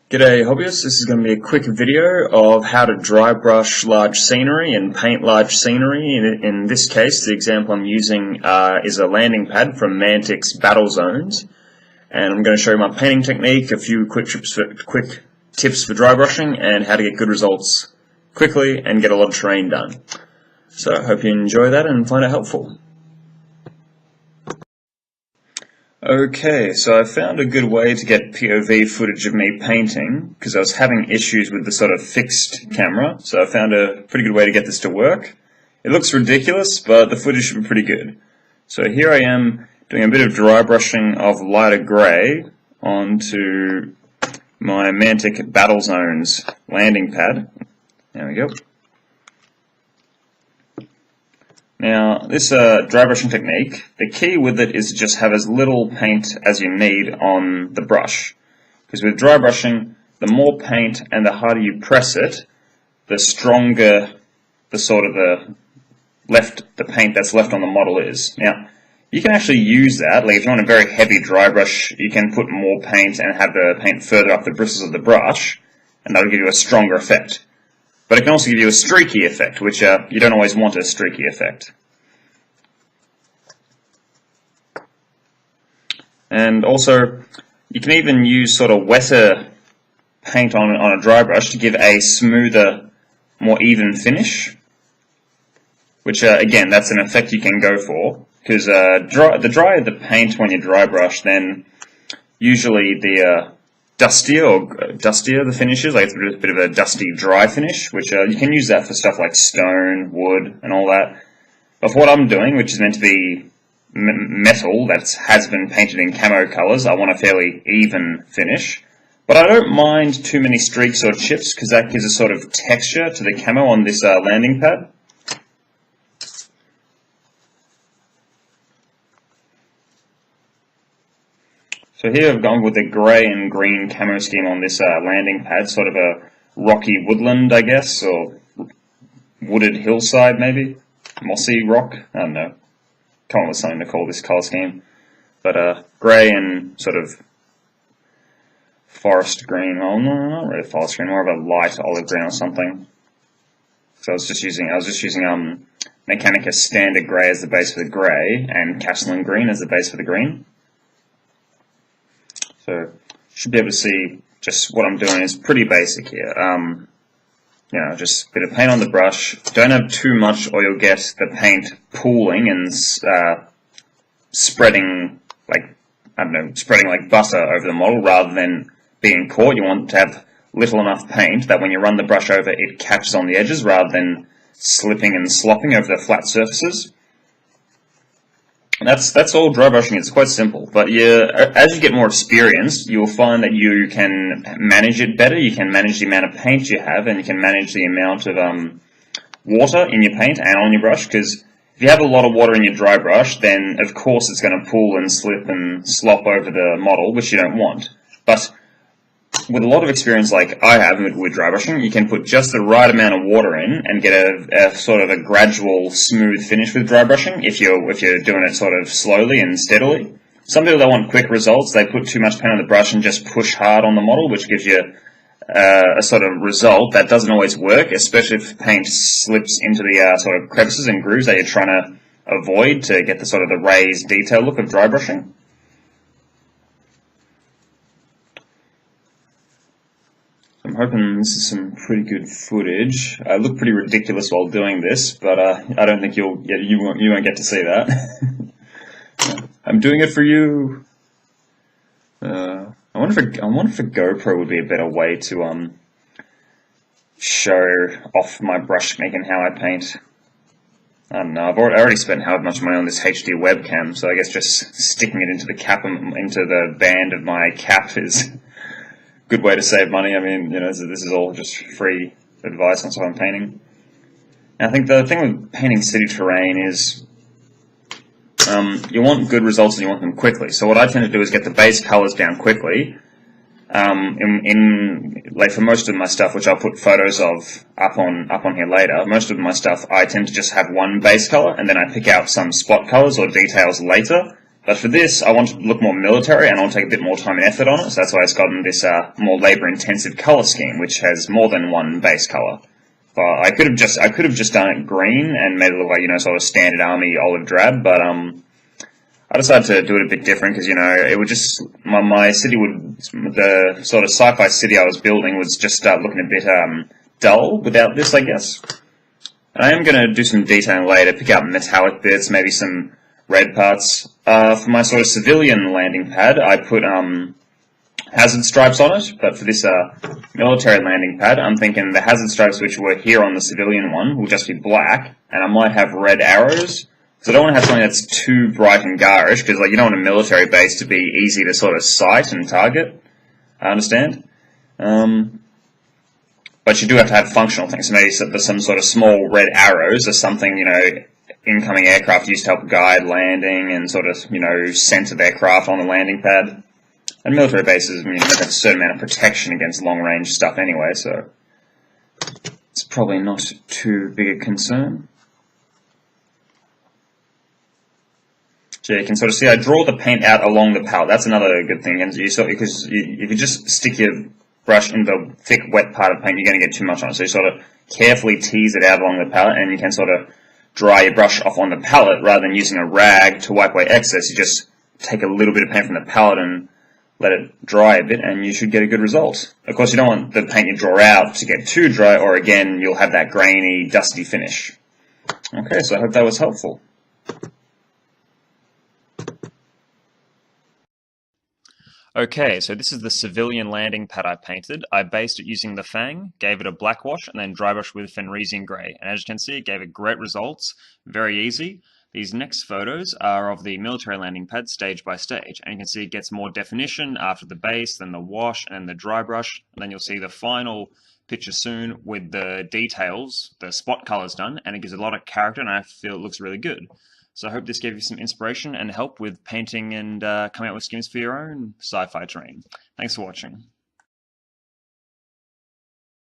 G'day hobbyists, this is going to be a quick video of how to dry brush large scenery and paint large scenery. In this case, the example I'm using is a landing pad from Mantic's Battlezones, and I'm going to show you my painting technique, a few quick tips for dry brushing, and how to get good results quickly and get a lot of terrain done. So I hope you enjoy that and find it helpful. Okay, so I found a good way to get POV footage of me painting because I was having issues with the sort of fixed camera, so I found a pretty good way to get this to work. It looks ridiculous, but the footage should be pretty good. So here I am doing a bit of dry brushing of lighter grey onto my Mantic Battlezones landing pad. There we go. Now, this dry brushing technique, the key with it is to just have as little paint as you need on the brush. Because with dry brushing, the more paint and the harder you press it, the stronger the paint that's left on the model is. Now, you can actually use that, like if you want a very heavy dry brush, you can put more paint and have the paint further up the bristles of the brush, and that'll give you a stronger effect. But it can also give you a streaky effect, which you don't always want a streaky effect. And also, you can even use sort of wetter paint on a dry brush to give a smoother, more even finish. Which, again, that's an effect you can go for. Because the drier the paint when you dry brush, then usually the dustier the finish is, like it's a bit of a dusty dry finish, which you can use that for stuff like stone, wood, and all that. But for what I'm doing, which is meant to be metal that has been painted in camo colours, I want a fairly even finish. But I don't mind too many streaks or chips because that gives a sort of texture to the camo on this landing pad. So here I've gone with the grey and green camo scheme on this landing pad, sort of a rocky woodland, I guess, or wooded hillside maybe, mossy rock, I don't know, come up with something to call this colour scheme, but grey and sort of forest green, well no, not really forest green, more of a light olive green or something. So I was just using Mechanica standard grey as the base for the grey and Castellan green as the base for the green. So you should be able to see just what I'm doing is pretty basic here. You know, just a bit of paint on the brush. Don't have too much or you'll get the paint pooling and spreading like, I don't know, spreading like butter over the model rather than being caught. You want to have little enough paint that when you run the brush over it catches on the edges rather than slipping and slopping over the flat surfaces. That's all dry brushing. It's quite simple, but as you get more experience, you'll find that you can manage it better. You can manage the amount of paint you have, and you can manage the amount of water in your paint and on your brush. Because if you have a lot of water in your dry brush, then of course it's going to pool and slip and slop over the model, which you don't want. But with a lot of experience like I have with dry brushing, you can put just the right amount of water in and get a sort of a gradual, smooth finish with dry brushing if you're doing it sort of slowly and steadily. Some people that want quick results, they put too much paint on the brush and just push hard on the model, which gives you a sort of result that doesn't always work, especially if paint slips into the sort of crevices and grooves that you're trying to avoid to get the sort of the raised detail look of dry brushing. I'm hoping this is some pretty good footage. I look pretty ridiculous while doing this, but I don't think you won't get to see that. I'm doing it for you. I wonder if a GoPro would be a better way to show off my brush technique and how I paint. I don't know. I've already spent however much money on this HD webcam, so I guess just sticking it into the band of my cap is good way to save money. I mean, you know, this is all just free advice on stuff I'm painting. And I think the thing with painting city terrain is you want good results and you want them quickly. So what I tend to do is get the base colors down quickly. Like for most of my stuff, which I'll put photos of up on here later, most of my stuff I tend to just have one base color and then I pick out some spot colors or details later But for this, I want to look more military, and I want to take a bit more time and effort on it, so that's why it's gotten this more labor-intensive color scheme, which has more than one base color. But I could have just done it green and made it look like, you know, sort of standard army olive drab, but I decided to do it a bit different because, you know, it would just, my city would, the sort of sci-fi city I was building was just start looking a bit dull without this, I guess. And I am going to do some detailing later, pick out metallic bits, maybe some red parts. For my sort of civilian landing pad, I put hazard stripes on it, but for this military landing pad, I'm thinking the hazard stripes which were here on the civilian one will just be black, and I might have red arrows. So I don't want to have something that's too bright and garish, because like you don't want a military base to be easy to sort of sight and target. I understand. But you do have to have functional things. So maybe some sort of small red arrows or something, you know, incoming aircraft used to help guide landing and sort of, you know, center their craft on the landing pad. And military bases, I mean, have a certain amount of protection against long-range stuff anyway, so it's probably not too big a concern. So you can sort of see I draw the paint out along the palette. That's another good thing, and because if you just stick your brush in the thick, wet part of paint, you're going to get too much on it. So you sort of carefully tease it out along the palette, and you can sort of dry your brush off on the palette rather than using a rag to wipe away excess. You just take a little bit of paint from the palette and let it dry a bit, and you should get a good result. Of course, you don't want the paint you draw out to get too dry, or again, you'll have that grainy, dusty finish. Okay, so I hope that was helpful. Okay, so this is the civilian landing pad I painted. I based it using the Fang, gave it a black wash, and then dry brush with Fenrisian Grey. And as you can see, it gave it great results, very easy. These next photos are of the military landing pad stage by stage, and you can see it gets more definition after the base, then the wash, and the dry brush, and then you'll see the final picture soon with the details, the spot colors done, and it gives a lot of character, and I feel it looks really good. So I hope this gave you some inspiration and help with painting and coming up with schemes for your own sci-fi terrain. Thanks for watching.